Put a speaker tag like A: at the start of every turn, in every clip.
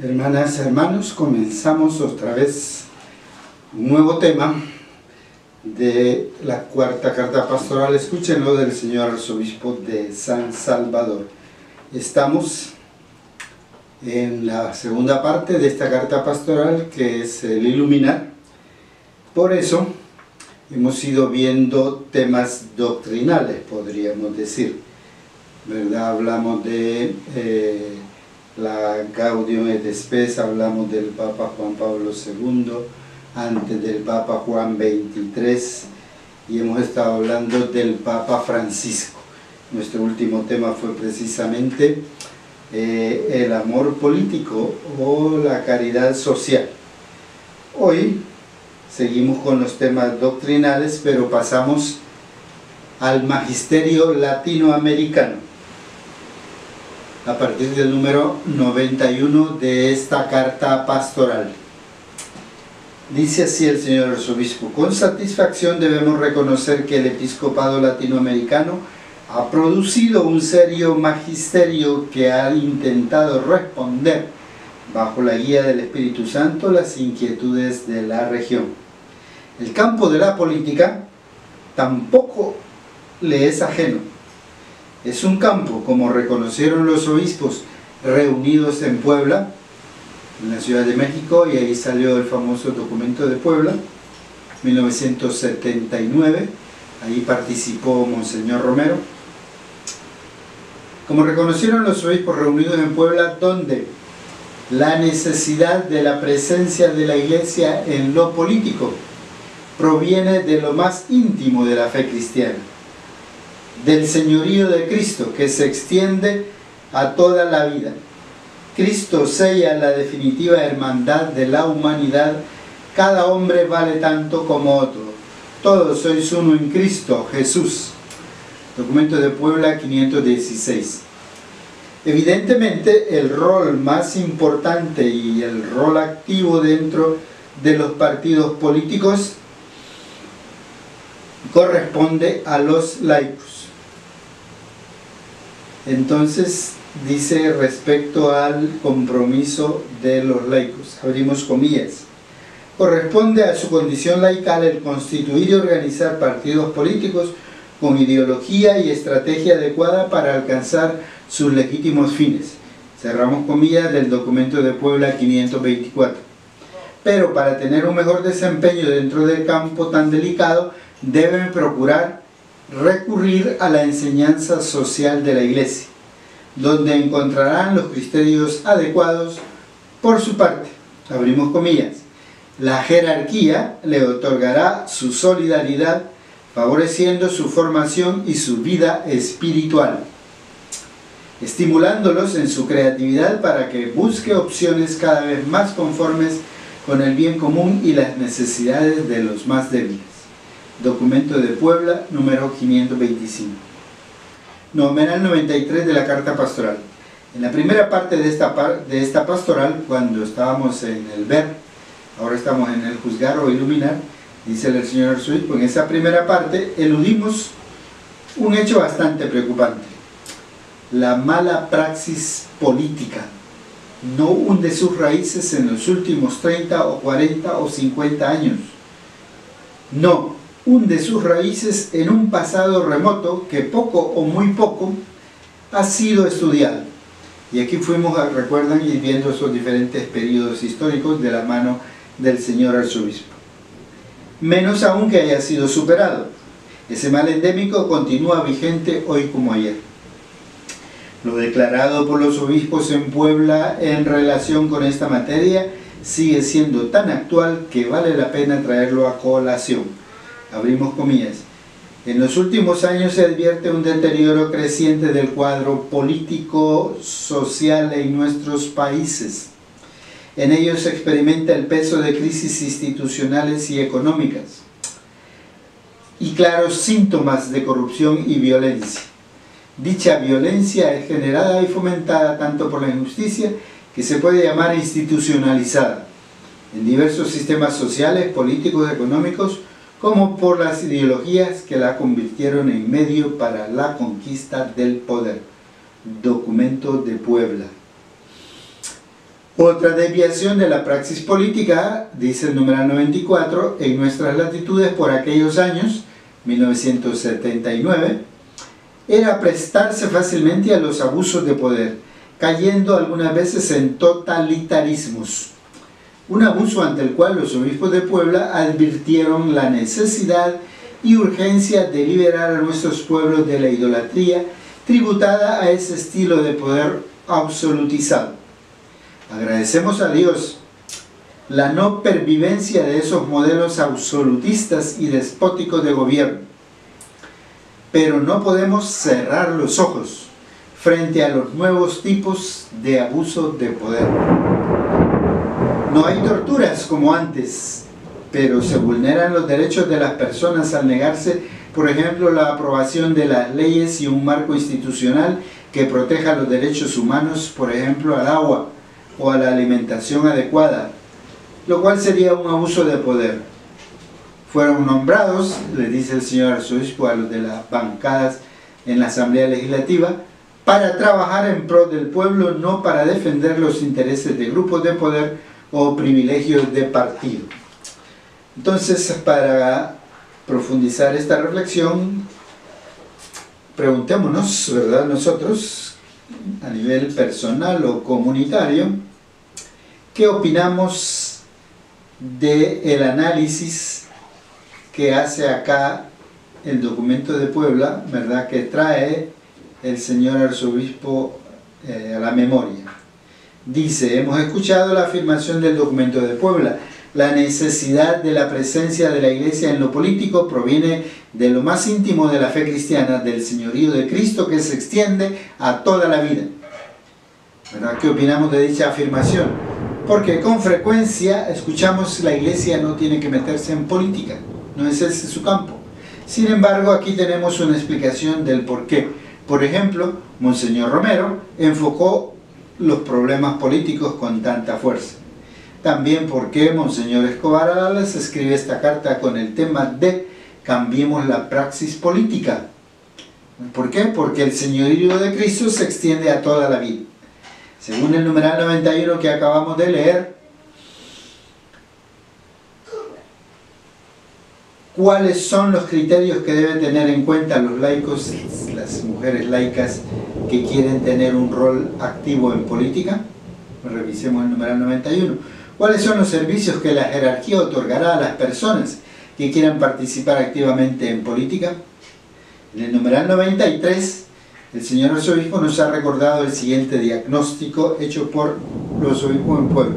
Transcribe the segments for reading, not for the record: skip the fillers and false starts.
A: Hermanas, hermanos, comenzamos otra vez un nuevo tema de la cuarta carta pastoral. Escúchenlo, del señor arzobispo de San Salvador. Estamos en la segunda parte de esta carta pastoral, que es el iluminar. Por eso hemos ido viendo temas doctrinales, podríamos decir, ¿verdad? Hablamos de la Gaudium et Spes, hablamos del Papa Juan Pablo II, antes del Papa Juan XXIII, y hemos estado hablando del Papa Francisco. Nuestro último tema fue precisamente el amor político o la caridad social. Hoy seguimos con los temas doctrinales, pero pasamos al magisterio latinoamericano, a partir del número 91 de esta carta pastoral. Dice así el señor arzobispo: con satisfacción debemos reconocer que el episcopado latinoamericano ha producido un serio magisterio que ha intentado responder, bajo la guía del Espíritu Santo, las inquietudes de la región. El campo de la política tampoco le es ajeno. Es un campo, como reconocieron los obispos reunidos en Puebla, en la Ciudad de México, y ahí salió el famoso documento de Puebla, 1979, ahí participó Monseñor Romero. Como reconocieron los obispos reunidos en Puebla, donde la necesidad de la presencia de la Iglesia en lo político proviene de lo más íntimo de la fe cristiana, del señorío de Cristo, que se extiende a toda la vida. Cristo sella la definitiva hermandad de la humanidad. Cada hombre vale tanto como otro. Todos sois uno en Cristo Jesús. Documento de Puebla 516. Evidentemente, el rol más importante y el rol activo dentro de los partidos políticos corresponde a los laicos. Entonces dice respecto al compromiso de los laicos, abrimos comillas: corresponde a su condición laical el constituir y organizar partidos políticos con ideología y estrategia adecuada para alcanzar sus legítimos fines. Cerramos comillas del documento de Puebla 524. Pero para tener un mejor desempeño dentro del campo tan delicado, deben procurar recurrir a la enseñanza social de la Iglesia, donde encontrarán los criterios adecuados. Por su parte, abrimos comillas, la jerarquía le otorgará su solidaridad, favoreciendo su formación y su vida espiritual, estimulándolos en su creatividad para que busque opciones cada vez más conformes con el bien común y las necesidades de los más débiles. Documento de Puebla, número 525. Novenario 93 de la Carta Pastoral. En la primera parte de esta pastoral, cuando estábamos en el ver, ahora estamos en el juzgar o iluminar, dice el señor arzobispo, en esa primera parte eludimos un hecho bastante preocupante: la mala praxis política no hunde sus raíces en los últimos 30 o 40 o 50 años. No, hunde sus raíces en un pasado remoto que poco o muy poco ha sido estudiado. Y aquí fuimos, recuerdan, y viendo esos diferentes periodos históricos de la mano del señor arzobispo. Menos aún que haya sido superado. Ese mal endémico continúa vigente hoy como ayer. Lo declarado por los obispos en Puebla en relación con esta materia sigue siendo tan actual que vale la pena traerlo a colación. Abrimos comillas. En los últimos años se advierte un deterioro creciente del cuadro político social en nuestros países. En ellos se experimenta el peso de crisis institucionales y económicas y claros síntomas de corrupción y violencia. Dicha violencia es generada y fomentada tanto por la injusticia, que se puede llamar institucionalizada, en diversos sistemas sociales, políticos, económicos, como por las ideologías que la convirtieron en medio para la conquista del poder. Documento de Puebla. Otra desviación de la praxis política, dice el numeral 94, en nuestras latitudes por aquellos años, 1979, era prestarse fácilmente a los abusos de poder, cayendo algunas veces en totalitarismos. Un abuso ante el cual los obispos de Puebla advirtieron la necesidad y urgencia de liberar a nuestros pueblos de la idolatría tributada a ese estilo de poder absolutizado. Agradecemos a Dios la no pervivencia de esos modelos absolutistas y despóticos de gobierno, pero no podemos cerrar los ojos frente a los nuevos tipos de abuso de poder. No hay torturas como antes, pero se vulneran los derechos de las personas al negarse, por ejemplo, la aprobación de las leyes y un marco institucional que proteja los derechos humanos, por ejemplo, al agua o a la alimentación adecuada, lo cual sería un abuso de poder. Fueron nombrados, le dice el señor arzobispo a los de las bancadas en la Asamblea Legislativa, para trabajar en pro del pueblo, no para defender los intereses de grupos de poder o privilegios de partido. Entonces, para profundizar esta reflexión, preguntémonos, ¿verdad?, nosotros, a nivel personal o comunitario, ¿qué opinamos del análisis que hace acá el documento de Puebla, ¿verdad?, que trae el señor arzobispo a la memoria? Dice: hemos escuchado la afirmación del documento de Puebla. La necesidad de la presencia de la Iglesia en lo político proviene de lo más íntimo de la fe cristiana, del señorío de Cristo que se extiende a toda la vida. ¿Verdad? ¿Qué opinamos de dicha afirmación? Porque con frecuencia escuchamos la Iglesia no tiene que meterse en política, no es ese su campo. Sin embargo, aquí tenemos una explicación del por qué. Por ejemplo, Monseñor Romero enfocó los problemas políticos con tanta fuerza. También por qué Monseñor Escobar Alas escribe esta carta con el tema de cambiemos la praxis política. ¿Por qué? Porque el señorío de Cristo se extiende a toda la vida. Según el numeral 91 que acabamos de leer, ¿cuáles son los criterios que deben tener en cuenta los laicos, las mujeres laicas que quieren tener un rol activo en política? Revisemos el numeral 91. ¿Cuáles son los servicios que la jerarquía otorgará a las personas que quieran participar activamente en política? En el numeral 93, el señor arzobispo nos ha recordado el siguiente diagnóstico hecho por los obispos en Puebla.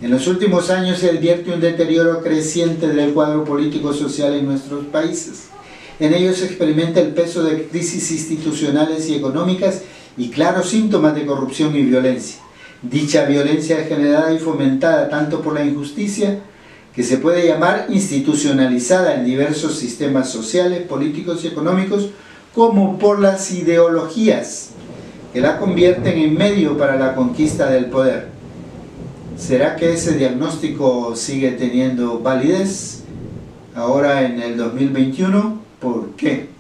A: En los últimos años se advierte un deterioro creciente del cuadro político-social en nuestros países. En ello se experimenta el peso de crisis institucionales y económicas y claros síntomas de corrupción y violencia. Dicha violencia es generada y fomentada tanto por la injusticia, que se puede llamar institucionalizada en diversos sistemas sociales, políticos y económicos, como por las ideologías que la convierten en medio para la conquista del poder. ¿Será que ese diagnóstico sigue teniendo validez ahora en el 2021? ¿Por qué?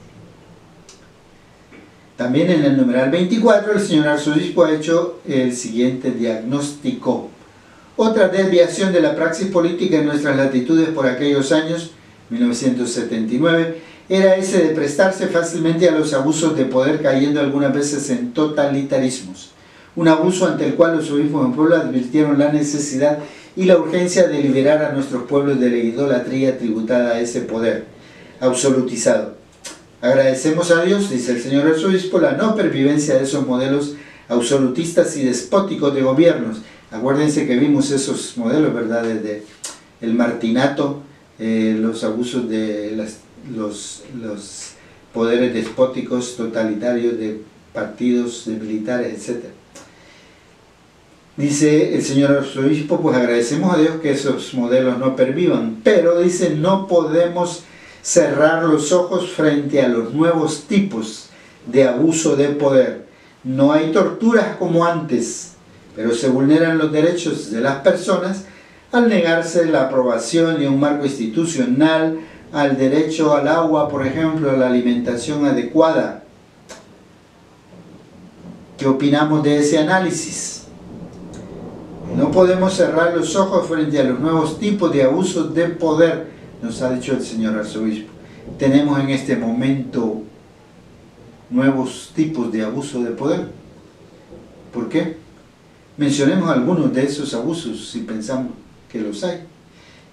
A: También en el numeral 24 el señor arzobispo ha hecho el siguiente diagnóstico. Otra desviación de la praxis política en nuestras latitudes por aquellos años, 1979, era ese de prestarse fácilmente a los abusos de poder, cayendo algunas veces en totalitarismos. Un abuso ante el cual los obispos en Puebla advirtieron la necesidad y la urgencia de liberar a nuestros pueblos de la idolatría tributada a ese poder absolutizado. Agradecemos a Dios, dice el señor arzobispo, la no pervivencia de esos modelos absolutistas y despóticos de gobiernos. Acuérdense que vimos esos modelos, ¿verdad?, desde el martinato, los abusos de los poderes despóticos totalitarios de partidos, de militares, etc. Dice el señor arzobispo, pues agradecemos a Dios que esos modelos no pervivan, pero dice, no podemos cerrar los ojos frente a los nuevos tipos de abuso de poder. No hay torturas como antes, pero se vulneran los derechos de las personas al negarse la aprobación de un marco institucional, al derecho al agua, por ejemplo, a la alimentación adecuada. ¿Qué opinamos de ese análisis? No podemos cerrar los ojos frente a los nuevos tipos de abusos de poder, nos ha dicho el señor arzobispo. Tenemos en este momento nuevos tipos de abuso de poder. ¿Por qué? Mencionemos algunos de esos abusos si pensamos que los hay.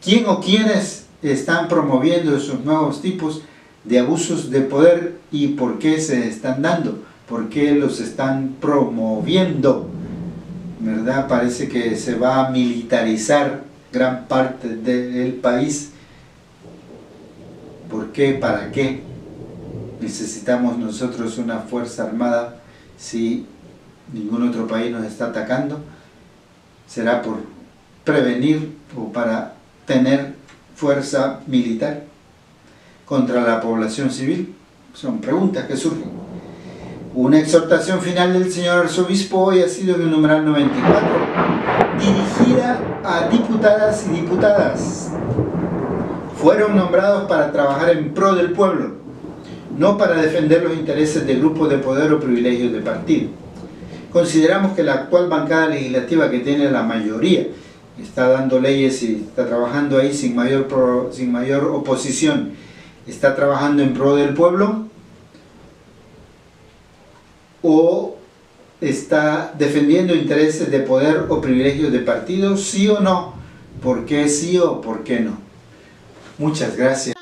A: ¿Quién o quiénes están promoviendo esos nuevos tipos de abusos de poder y por qué se están dando? ¿Por qué los están promoviendo? ¿Verdad? Parece que se va a militarizar gran parte del país. ¿Por qué? ¿Para qué? Necesitamos nosotros una fuerza armada si ningún otro país nos está atacando. ¿Será por prevenir o para tener fuerza militar contra la población civil? Son preguntas que surgen. Una exhortación final del señor arzobispo hoy ha sido en el numeral 94, dirigida a diputadas y diputadas. Fueron nombrados para trabajar en pro del pueblo, no para defender los intereses de grupos de poder o privilegios de partido. Consideramos que la actual bancada legislativa que tiene la mayoría, está dando leyes y está trabajando ahí sin mayor oposición, está trabajando en pro del pueblo o está defendiendo intereses de poder o privilegios de partido, sí o no, por qué sí o por qué no. Muchas gracias.